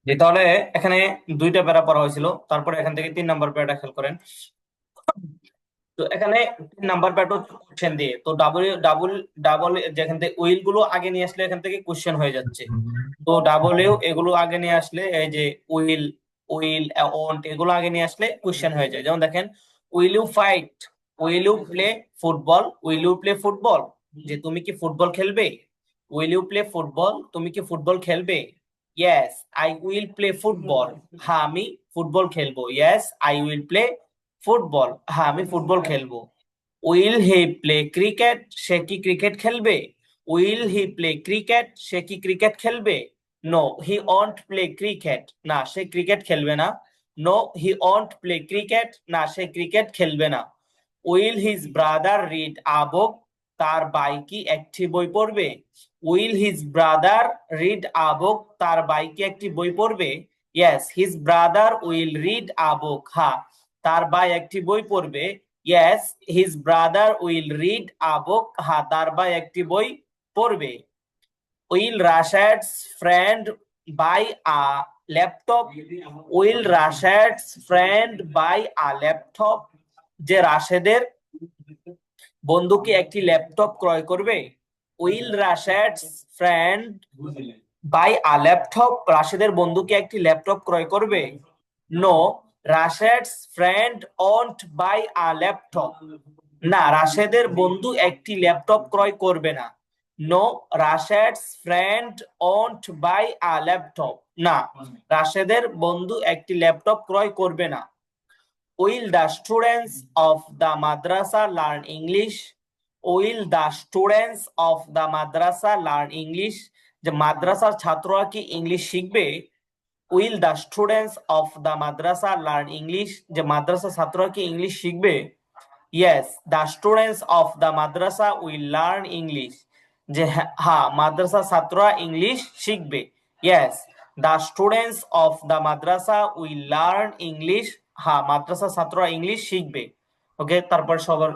যে তাহলে এখানে দুইটা প্যারা পড়া হয়েছিল, তারপরে এখান থেকে 3 নাম্বার প্যারাটা খেয়াল করেন। তো এখানে 3 নাম্বার প্যারা কোশ্চেন দিয়ে, তো ডাবল ডাবল ডাবল যেখান থেকে উইল গুলো আগে নিয়ে আসলে এখান থেকে কোশ্চেন হয়ে যাচ্ছে। তো ডাবলেও এগুলো আগে নিয়ে আসলে এই যে উইল উইল ওন্ট এগুলো আগে নিয়ে আসলে কোশ্চেন হয়ে যায়। যেমন দেখেন, will you fight, will you play football, will you play football, যে তুমি কি ফুটবল খেলবে। উইল ইউ প্লে ফুটবল, তুমি কি ফুটবল খেলবে। Yes I will play football, হ্যাঁ আমি ফুটবল খেলবো। Yes I will play football, হ্যাঁ আমি ফুটবল খেলবো। উইল হি প্লে ক্রিকেট, সে কি ক্রিকেট খেলবে। উইল হি প্লে ক্রিকেট, সে কি ক্রিকেট খেলবে। No he won't play cricket, না সে ক্রিকেট খেলবে না। No he won't play cricket, না সে ক্রিকেট খেলবে না। Will his brother read a book, তার ভাই কি একটি বই পড়বে। Will his brother read a book, তার ভাই কি একটি বই পড়বে। Yes his brother will read a book, হ্যাঁ তার ভাই একটি বই পড়বে। Yes his brother will read a book, হ্যাঁ তার ভাই একটি বই পড়বে। Will Rashed's friend buy a laptop, will Rashed's friend buy a laptop, যে রাশেদের বন্ধু কি একটি ল্যাপটপ ক্রয় করবে। Will Rashed's friend buy a laptop, রাশেদের বন্ধু কি একটি ল্যাপটপ ক্রয় করবে। No Rashed's friend won't buy a laptop, না রাশেদের বন্ধু একটি ল্যাপটপ ক্রয় করবে না। No Rashed's friend won't buy a laptop, না রাশেদের বন্ধু একটি ল্যাপটপ ক্রয় করবে না। Will the students of the madrasa learn English, will the students of the madrasa learn English, যে মাদ্রাসার ছাত্ররা কি ইংলিশ শিখবে। Will the students of the madrasa learn English, যে মাদ্রাসা ছাত্ররা কি ইংলিশ শিখবে। Yes the students of the madrasa will learn English, যে হ্যাঁ মাদ্রাসা ছাত্ররা ইংলিশ শিখবে। Yes the students of the madrasa will learn English, হ্যাঁ মাদ্রাসা ছাত্ররা ইংলিশ শিখবে। ওকে, তারপর সবার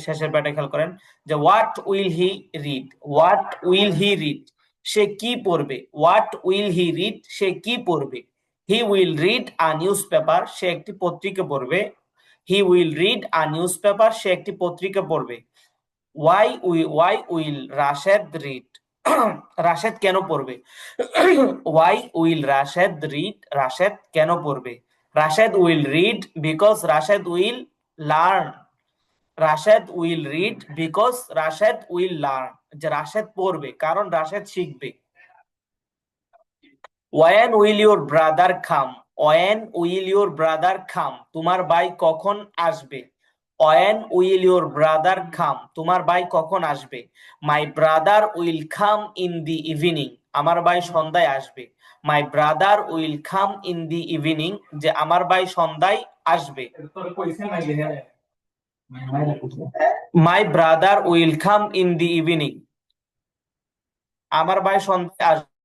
শেষের প্যাটে খেয়াল করেন যে what will he read, what will he read, সে কি পড়বে। হোয়াট উইল হি রিড, সে কি পড়বে। He will read a newspaper, সে একটি পত্রিকা পড়বে। He will read a newspaper, সে একটি পত্রিকা পড়বে। Why will Rashed read, Rashed কেন পড়বে। Why will Rashed read, Rashed কেন পড়বে। Rashed will read because Rashed will learn, Rashed will read because Rashed will learn, যে রাশেদ পড়বে কারণ রাশেদ শিখবে। When will your brother come, when will your brother come, তোমার ভাই কখন আসবে। When will your brother come, তোমার ভাই কখন আসবে। My brother will come in the evening, আমার ভাই সন্ধ্যায় আসবে। My brother will come in the evening, যে আমার ভাই সন্ধ্যায় আসবে। My brother will come in the evening, আমার ভাই সন্ধ্যায় আসবে।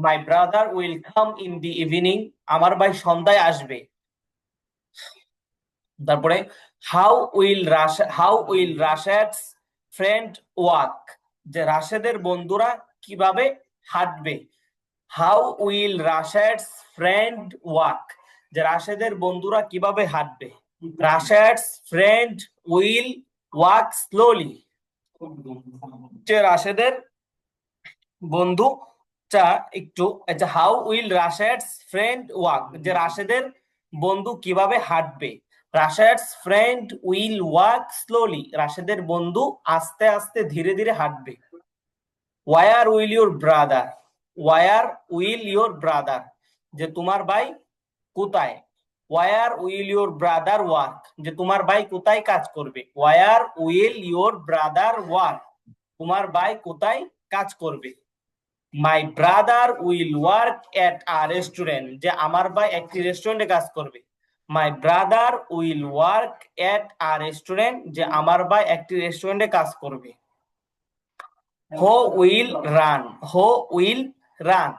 My brother will come in the evening, আমার ভাই সন্ধ্যায় আসবে। তারপরে how will Rashed's friend walk, যে রাশেদের বন্ধুরা কিভাবে হাঁটবে। How will Rashed's friend walk, যে রাশেদের বন্ধুরা কিভাবে হাঁটবে। Rashed's friend will walk slowly, যে রাশেদের বন্ধু চা একটু, আচ্ছা how will Rashed's friend walk, যে রাশেদের বন্ধু কিভাবে হাঁটবে। Rashed's friend will walk slowly, রাশেদের বন্ধু আস্তে আস্তে ধীরে ধীরে হাঁটবে। Where will your brother, where will your brother, যে তোমার ভাই কোথায়। War will your brother work, যে তোমার ভাই কোথায় কাজ করবে। Where will your brother work, তোমার ভাই কোথায় কাজ করবে। My brother will work at a restaurant, যে আমার ভাই একটি রেস্টুরেন্টে কাজ করবে। My brother will work at a restaurant, যে আমার ভাই একটি রেস্টুরেন্টে কাজ করবে। Who will run, who will run,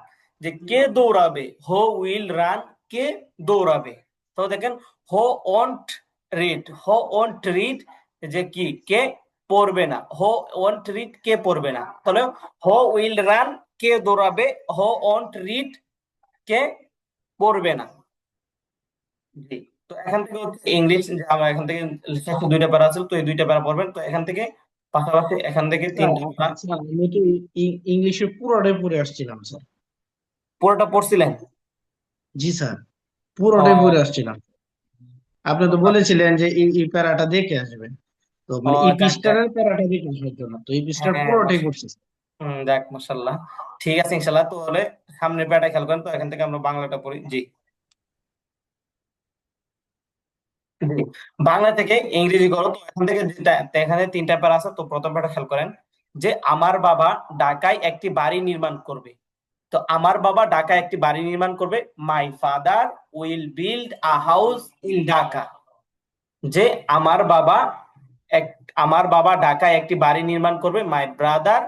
যে কে দৌড়াবে, হো উইল রান, কে দৌড়াবে। তো দেখেন হো ওন্ট রিড, হো ওন্ট রিড যে কি, কে পড়বে না, হো ওন্ট রিড কে পড়বে না, তাহলে হো উইল রান কে দৌড়াবে, হো ওন্ট রিড কে পড়বে না। জি। তো এখান থেকে হচ্ছে ইংলিশ, যে আমার এখান থেকে শেষে দুইটা প্যারা আছে, তো এই দুইটা প্যারা পড়বেন। তো এখান থেকে পাশাপাশি এখান থেকে স্যার তিনটা প্যারা। স্যার আমি তো ইংলিশে পুরোটাই পড়ে আসছিলাম স্যার। পুরোটা পড়ছিলেন? জি স্যার, পুরোটাই পড়ে ও, আসছিলাম। আপনি তো বলেছিলেন যে এই প্যারাটা দেখে আসবেন, তো ও মানে এই যাক যাক। পৃষ্ঠার প্যারাটা দেখে আসার জন্য তো এই পৃষ্ঠার হ্যাঁ, পুরোটাই পড়ছি। যাক মাশাআল্লাহ। ঠিক আছে ইনশাআল্লাহ। তো হলে সামনের প্যারাটা খেয়াল করেন। তো এখান থেকে আমরা বাংলাটা পড়ি। জি জি। বাংলা থেকে ইংরেজি করো। তো এখান থেকে যেটা, তো এখানে তিনটা প্যারা আছে। তো প্রথম প্যারাটা খেয়াল করেন যে আমার বাবা ঢাকায় একটি বাড়ি নির্মাণ করবে। তো আমার বাবা ঢাকায় একটি বাড়ি নির্মাণ করবে। My father will build a house in Dhaka. যে আমার বাবা এক আমার বাবা ঢাকায় একটি বাড়ি নির্মাণ করবে। My brother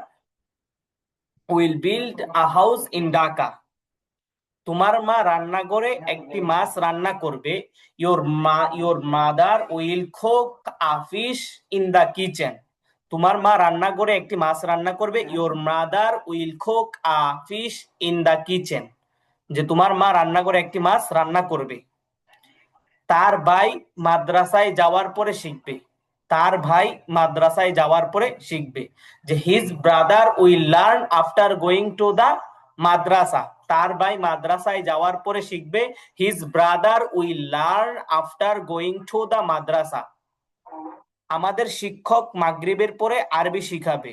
will build a house in Dhaka. তোমার মা রান্নাঘরে একটি মাছ রান্না করবে। Your mother will cook a fish in the kitchen. তোমার মা রান্নাঘরে একটি মাছ রান্না করবে। Your mother will cook a fish in the kitchen. যে তোমার মা রান্নাঘরে একটি মাছ রান্না করবে। তার ভাই মাদ্রাসায় যাওয়ার পরে শিখবে। তার ভাই মাদ্রাসায় যাওয়ার পরে শিখবে। যে his brother will learn after going to the madrasa. তার ভাই মাদ্রাসায় যাওয়ার পরে শিখবে। His brother will learn after going to the madrasa. আমাদের শিক্ষক মাগরিবের পরে আরবি শিখাবে।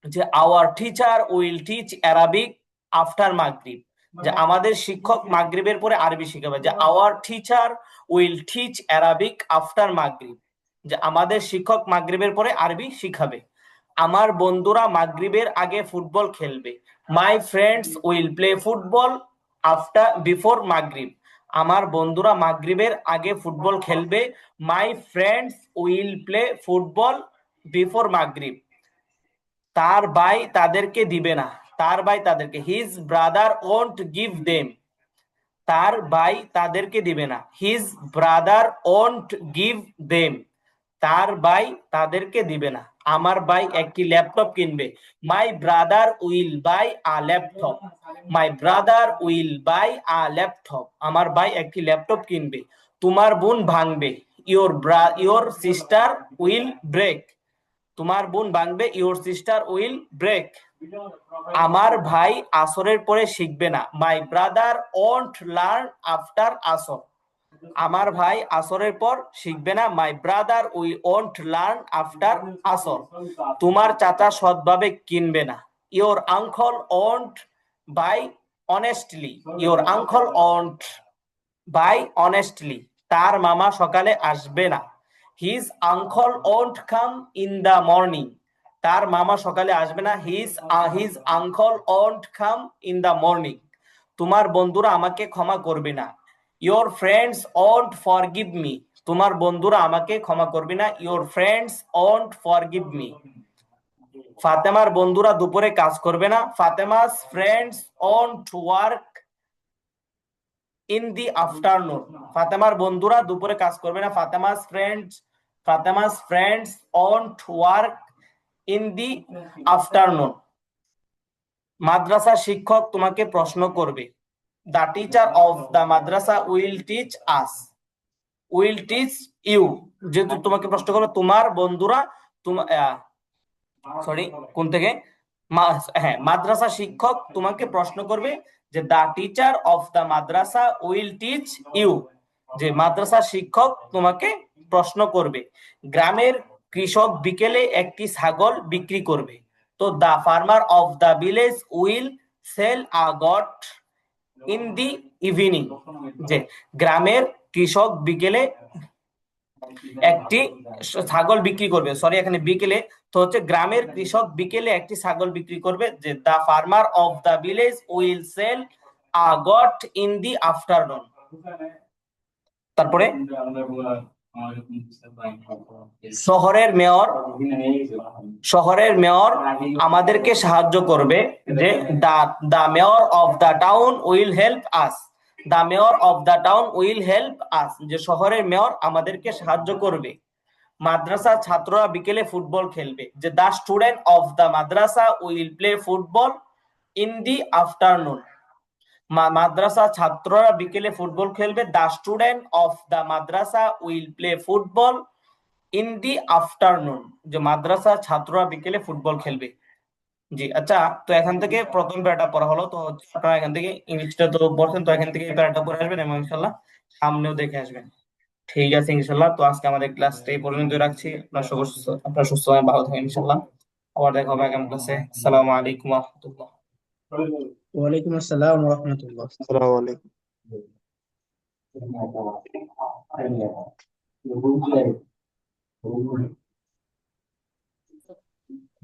যে our teacher will teach Arabic after Maghrib. যে আমাদের শিক্ষক মাগরিবের পরে আরবি শিখাবে। যে our teacher will teach Arabic after Maghrib. যে আমাদের শিক্ষক মাগরিবের পরে আরবি শিখাবে। আমার বন্ধুরা মাগরিবের আগে ফুটবল খেলবে। My friends will play football after before মাগরিব। আমার বন্ধুরা মাগরিবের আগে ফুটবল খেলবে। My friends will play football before মাগরিব। তার ভাই তাদেরকে দিবে না। তার ভাই তাদেরকে, his brother won't give them. তার ভাই তাদেরকে দিবে না। His brother won't give them. তার ভাই তাদেরকে দিবে না। আমার ভাই একটি ল্যাপটপ কিনবে। My brother will buy a laptop. My brother will buy a laptop. আমার ভাই একটি ল্যাপটপ কিনবে। তোমার বোন ভাঙবে। Your sister will break. তোমার বোন ভাঙবে। Your sister will break. আমার ভাই আসরের পরে শিখবে না। My brother won't learn after আসর। আমার ভাই আসরের পর শিখবে না। My brother we won't learn after আসর। তোমার চাচা সৎভাবে কিনবে না। Your uncle won't buy honestly. Your uncle won't buy honestly. তার মামা সকালে আসবে না। His uncle won't come in the morning. তার মামা সকালে আসবে না। His uncle won't come in the morning. তোমার বন্ধুরা আমাকে ক্ষমা করবে না। Your friends won't forgive me. তোমার বন্ধুরা আমাকে ক্ষমা করবে না। Your friends won't forgive me. ফাতেমার বন্ধুরা দুপুরে কাজ করবে না। Fatema's friends won't work in the afternoon. ফাতেমার বন্ধুরা দুপুরে কাজ করবে না। Fatema's friends won't work in the afternoon. মাদ্রাসা শিক্ষক তোমাকে প্রশ্ন করবে। The teacher of the madrasa will teach us. Will teach you. যেহেতু তোমাকে প্রশ্ন করবে, তোমার বন্ধুরা সরি, কোন থেকে, হ্যাঁ, মাদ্রাসা শিক্ষক তোমাকে প্রশ্ন করবে। যে the teacher of the madrasa will teach you. যে মাদ্রাসা শিক্ষক তোমাকে প্রশ্ন করবে। গ্রামের কৃষক বিকেলে একটি ছাগল বিক্রি করবে। তো the farmer of the village will sell a goat in the evening. যে গ্রামের কৃষক বিকেলে একটি ছাগল বিক্রি করবে। সরি, এখানে বিকেলে, তো হচ্ছে গ্রামের কৃষক বিকেলে একটি ছাগল বিক্রি করবে। যে the farmer of the village will sell a goat in the afternoon. তারপরে শহরের মেয়র আমাদেরকে সাহায্য করবে, যে the the mayor of the town will help us. The mayor of the town will help us, যে শহরের মেয়র আমাদেরকে সাহায্য করবে। মাদ্রাসা ছাত্ররা বিকেলে ফুটবল খেলবে, যে the student of the madrasa will play football in the afternoon. মাদ্রাসা ছাত্ররা বিকেলে ফুটবল খেলবে, the student of the madrasa will play football in the afternoon, যে মাদ্রাসা ছাত্ররা বিকেলে ফুটবল খেলবে। জি আচ্ছা, তো এখান থেকে প্রথম প্যারাটা পড়া হলো। তো হচ্ছে আপনারা এখান থেকে ইংলিশটা তো পড়ছেন, তো এখান থেকে এই প্যারাটা পড়ে আসবেন এবং ইনশাল্লাহ সামনেও দেখে আসবেন। ঠিক আছে ইনশাল্লাহ। তো আজকে আমাদের ক্লাসটা এই পর্যন্ত রাখছি। আপনার সুস্থ ভালো থাকেন ইনশাল্লাহ। আবার দেখা হবে আগামী ক্লাসে। আসসালামু আলাইকুম ওয়া রাহমাতুল্লাহ। ওয়ালাইকুম আসসালাম ওয়া রাহমাতুল্লাহ। আসসালামু আলাইকুম।